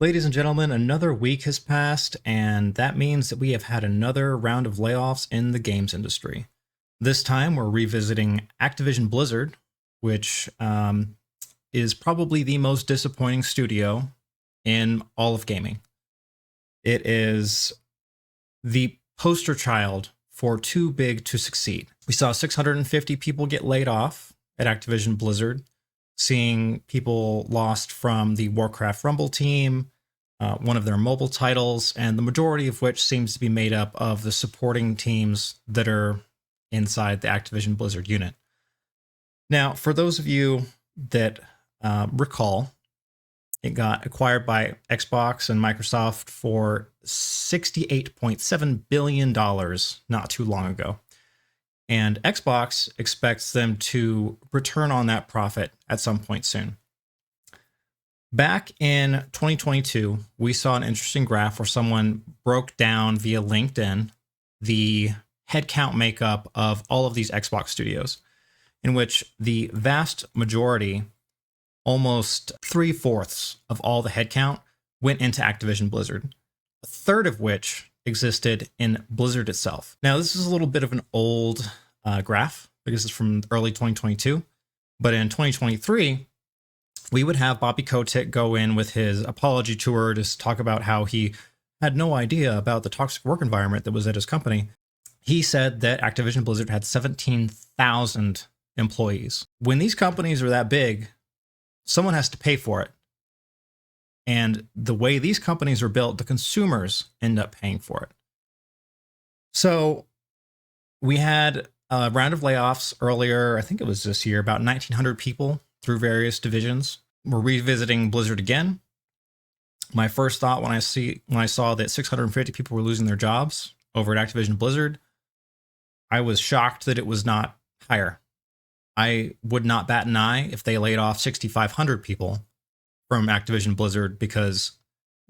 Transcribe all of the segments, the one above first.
Ladies and gentlemen, another week has passed, and that means that we have had another round of layoffs in the games industry. This time, we're revisiting Activision-Blizzard, which is probably the most disappointing studio in all of gaming. It is the poster child for too big to succeed. We saw 650 people get laid off at Activision-Blizzard, seeing people lost from the Warcraft Rumble team, one of their mobile titles, and the majority of which seems to be made up of the supporting teams that are inside the Activision-Blizzard unit. Now, for those of you that recall, it got acquired by Xbox and Microsoft for $68.7 billion not too long ago. And Xbox expects them to return on that profit at some point soon. Back in 2022, we saw an interesting graph where someone broke down via LinkedIn the headcount makeup of all of these Xbox studios, in which the vast majority, almost 3/4 of all the headcount, went into Activision Blizzard, a third of which existed in Blizzard itself. Now, this is a little bit of an old graph because it's from early 2022, but in 2023, we would have Bobby Kotick go in with his apology tour to talk about how he had no idea about the toxic work environment that was at his company. He said that Activision Blizzard had 17,000 employees. When these companies are that big, someone has to pay for it. And the way these companies are built, the consumers end up paying for it. So we had a round of layoffs earlier, I think it was this year, about 1,900 people through various divisions. We're revisiting Blizzard again. My first thought when I saw that 650 people were losing their jobs over at Activision Blizzard, I was shocked that it was not higher. I would not bat an eye if they laid off 6,500 people from Activision Blizzard, because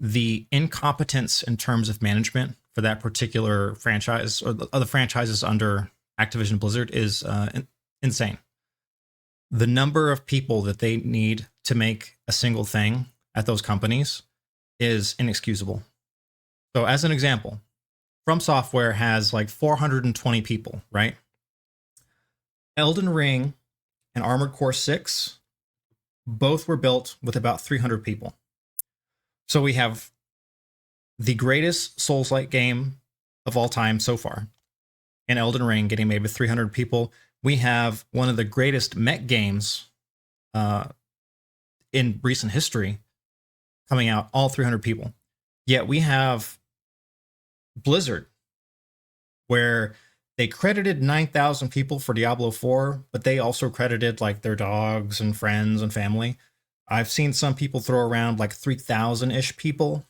the incompetence in terms of management for that particular franchise or the other franchises under Activision Blizzard is insane. The number of people that they need to make a single thing at those companies is inexcusable. So as an example, From Software has like 420 people, right? Elden Ring and Armored Core 6 both were built with about 300 people. So we have the greatest Souls-like game of all time so far, and Elden Ring getting made with 300 people. We have one of the greatest mech games in recent history coming out, all 300 people. Yet we have Blizzard, where they credited 9,000 people for Diablo 4, but they also credited like their dogs and friends and family. I've seen some people throw around like 3,000-ish people.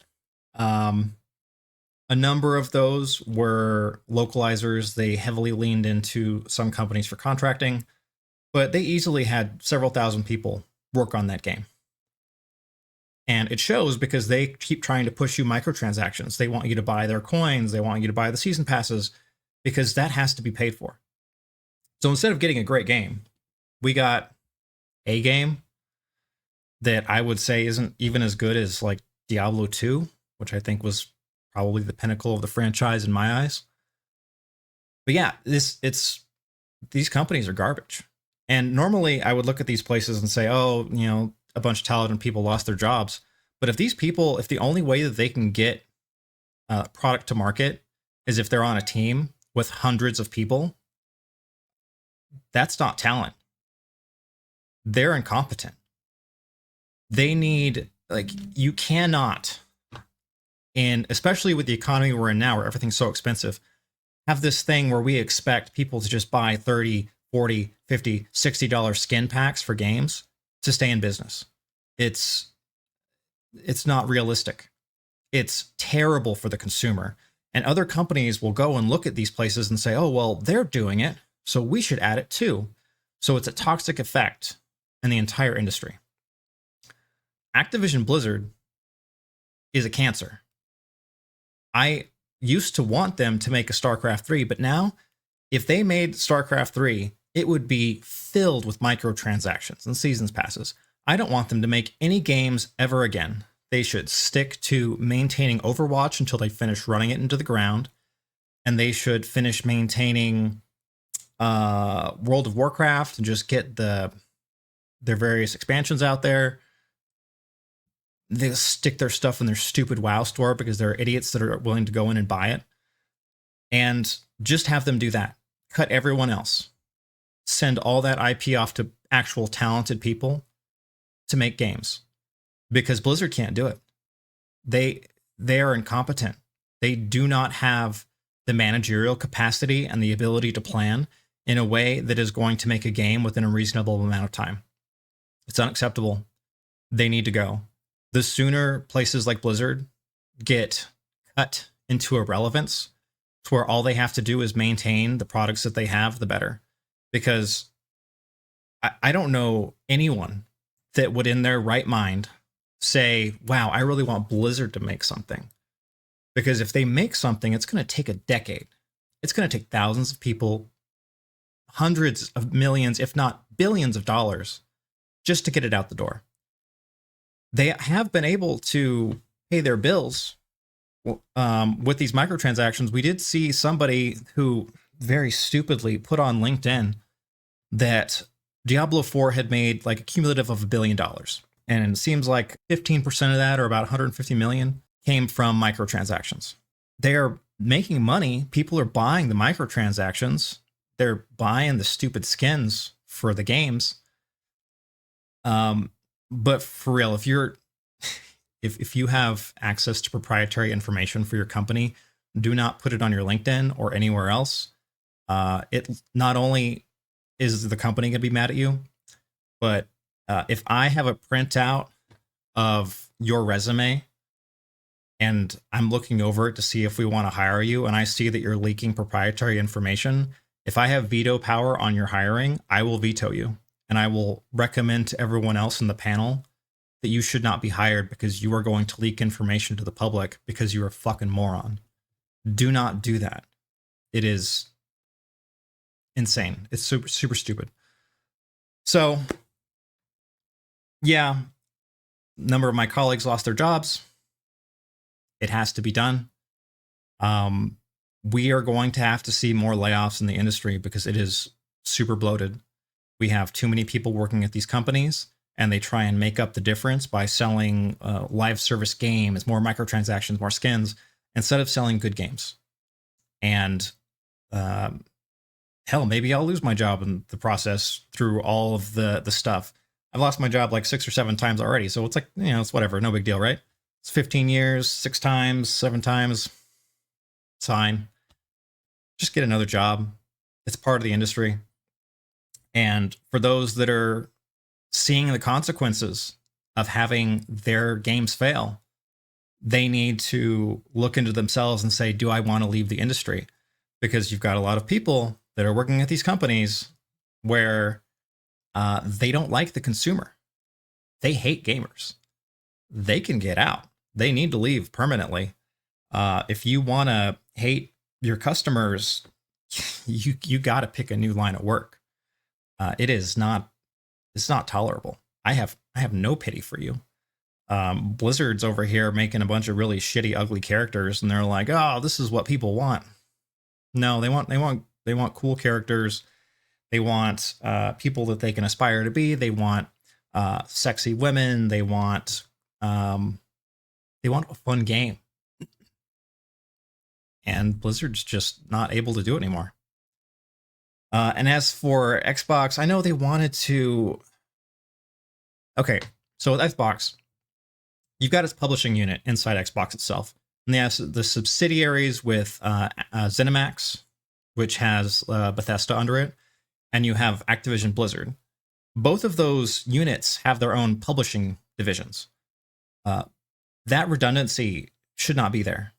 A number of those were localizers. They heavily leaned into some companies for contracting, but they easily had several thousand people work on that game. And it shows because they keep trying to push you microtransactions. They want you to buy their coins. They want you to buy the season passes, because that has to be paid for. So instead of getting a great game, we got a game that I would say isn't even as good as like Diablo 2, which I think was probably the pinnacle of the franchise in my eyes. But yeah, these companies are garbage. And normally I would look at these places and say, oh, a bunch of talented people lost their jobs. But if the only way that they can get product to market is if they're on a team with hundreds of people, that's not talent. They're incompetent. They need, you cannot, and especially with the economy we're in now, where everything's so expensive, have this thing where we expect people to just buy $30, $40, $50, $60 skin packs for games to stay in business. It's not realistic. It's terrible for the consumer. And other companies will go and look at these places and say, oh, well, they're doing it, so we should add it too. So it's a toxic effect in the entire industry. Activision Blizzard is a cancer. I used to want them to make a StarCraft 3, but now, if they made StarCraft 3, it would be filled with microtransactions and seasons passes. I don't want them to make any games ever again They should stick to maintaining Overwatch until they finish running it into the ground, and they should finish maintaining World of Warcraft and just get their various expansions out there. They stick their stuff in their stupid WoW store because there are idiots that are willing to go in and buy it. And just have them do that. Cut everyone else. Send all that IP off to actual talented people to make games. Because Blizzard can't do it. They are incompetent. They do not have the managerial capacity and the ability to plan in a way that is going to make a game within a reasonable amount of time. It's unacceptable. They need to go. The sooner places like Blizzard get cut into irrelevance to where all they have to do is maintain the products that they have, the better. Because I don't know anyone that would in their right mind say, wow, I really want Blizzard to make something. Because if they make something, it's going to take a decade. It's going to take thousands of people, hundreds of millions, if not billions of dollars, just to get it out the door. They have been able to pay their bills with these microtransactions. We did see somebody who very stupidly put on LinkedIn that Diablo 4 had made like a cumulative of $1 billion. And it seems like 15% of that, or about 150 million, came from microtransactions. They are making money. People are buying the microtransactions. They're buying the stupid skins for the games. But for real, if you have access to proprietary information for your company, do not put it on your LinkedIn or anywhere else. It not only is the company going to be mad at you, but if I have a printout of your resume and I'm looking over it to see if we want to hire you, and I see that you're leaking proprietary information, if I have veto power on your hiring, I will veto you. And I will recommend to everyone else in the panel that you should not be hired because you are going to leak information to the public because you're a fucking moron. Do not do that. It is insane. It's super, super stupid. So, yeah, a number of my colleagues lost their jobs. It has to be done. We are going to have to see more layoffs in the industry because it is super bloated. We have too many people working at these companies, and they try and make up the difference by selling live service games, more microtransactions, more skins, instead of selling good games. And hell, maybe I'll lose my job in the process through all of the stuff. I've lost my job like 6 or 7 times already, so it's like, it's whatever, no big deal, right? It's 15 years, 6 times, 7 times. It's fine. Just get another job. It's part of the industry. And for those that are seeing the consequences of having their games fail, they need to look into themselves and say, do I want to leave the industry? Because you've got a lot of people that are working at these companies where they don't like the consumer. They hate gamers. They can get out. They need to leave permanently. If you want to hate your customers, you got to pick a new line of work. It's not tolerable. I have no pity for you. Blizzard's over here making a bunch of really shitty, ugly characters, and they're like, oh, this is what people want. No, they want cool characters. They want people that they can aspire to be. They want sexy women. They want a fun game. And Blizzard's just not able to do it anymore. And as for Xbox, I know they wanted to. Okay, so with Xbox, you've got its publishing unit inside Xbox itself. And they have the subsidiaries with ZeniMax, which has Bethesda under it. And you have Activision-Blizzard. Both of those units have their own publishing divisions. That redundancy should not be there.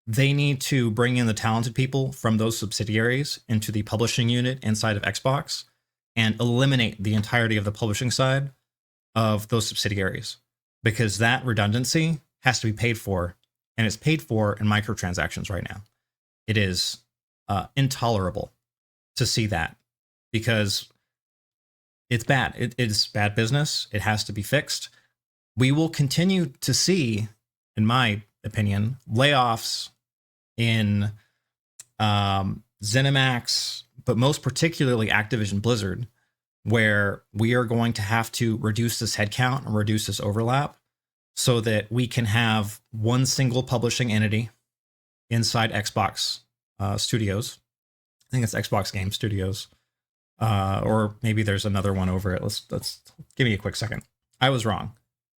They need to bring in the talented people from those subsidiaries into the publishing unit inside of Xbox and eliminate the entirety of the publishing side of those subsidiaries, because that redundancy has to be paid for, and it's paid for in microtransactions right now. It is intolerable to see that, because it's bad. It is bad business. It has to be fixed. we will continue to see, in my opinion, layoffs in ZeniMax, but most particularly Activision-Blizzard, where we are going to have to reduce this headcount and reduce this overlap so that we can have one single publishing entity inside Xbox Studios. I think it's Xbox Game Studios, or maybe there's another one over it. Let's give me a quick second. I was wrong.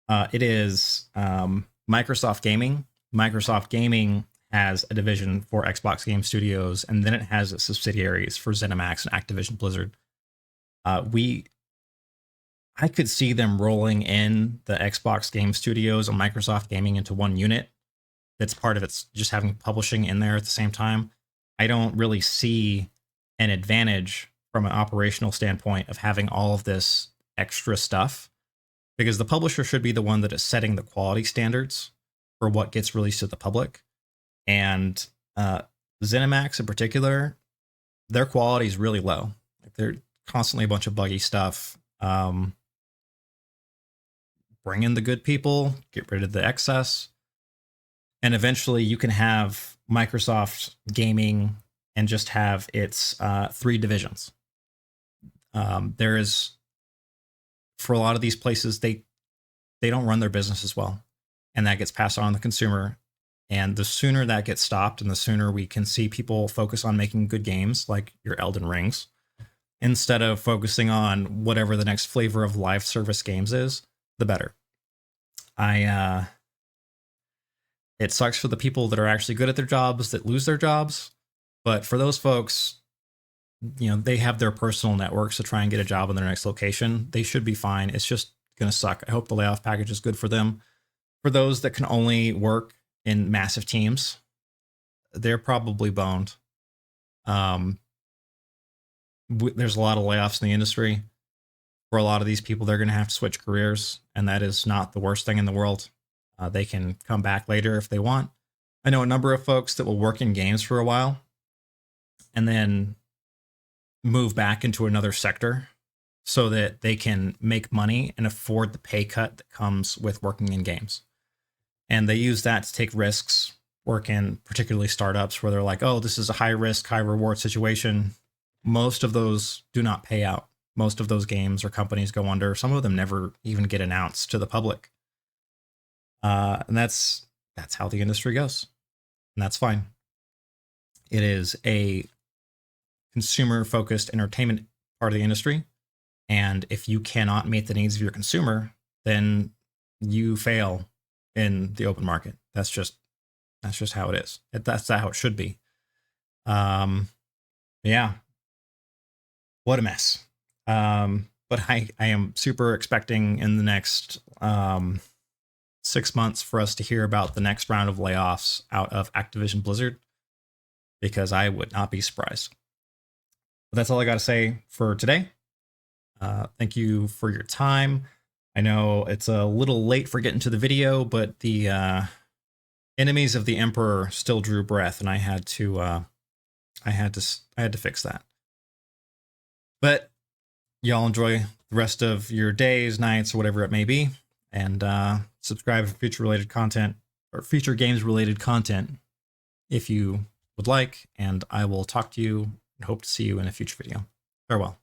It is Microsoft Gaming. Microsoft Gaming has a division for Xbox Game Studios, and then it has its subsidiaries for ZeniMax and Activision-Blizzard. I could see them rolling in the Xbox Game Studios and Microsoft Gaming into one unit. That's part of it's just having publishing in there at the same time. I don't really see an advantage from an operational standpoint of having all of this extra stuff, because the publisher should be the one that is setting the quality standards for what gets released to the public. And ZeniMax in particular, their quality is really low. Like, they're constantly a bunch of buggy stuff. Bring in the good people, get rid of the excess, and eventually you can have Microsoft Gaming and just have its 3 divisions. There is, for a lot of these places, they don't run their business as well, and that gets passed on to the consumer. And the sooner that gets stopped, and the sooner we can see people focus on making good games like your Elden Rings, instead of focusing on whatever the next flavor of live service games is, the better. It sucks for the people that are actually good at their jobs that lose their jobs, but for those folks, they have their personal networks to try and get a job in their next location. They should be fine. It's just going to suck. I hope the layoff package is good for them. For those that can only work in massive teams, they're probably boned. There's a lot of layoffs in the industry. For a lot of these people, they're going to have to switch careers, and that is not the worst thing in the world. They can come back later if they want. I know a number of folks that will work in games for a while and then move back into another sector so that they can make money and afford the pay cut that comes with working in games. And they use that to take risks, work in particularly startups where they're like, oh, this is a high risk, high reward situation. Most of those do not pay out. Most of those games or companies go under. Some of them never even get announced to the public. And that's how the industry goes. And that's fine. It is a consumer-focused entertainment part of the industry. And if you cannot meet the needs of your consumer, then you fail in the open market. That's just how it is. That's how it should be. Yeah. What a mess. But I am super expecting in the next 6 months for us to hear about the next round of layoffs out of Activision-Blizzard, because I would not be surprised. But that's all I got to say for today. Thank you for your time. I know it's a little late for getting to the video, but the enemies of the Emperor still drew breath, and I had to fix that. But y'all enjoy the rest of your days, nights, or whatever it may be, and subscribe for future related content or future games related content if you would like, and I will talk to you and hope to see you in a future video. Farewell.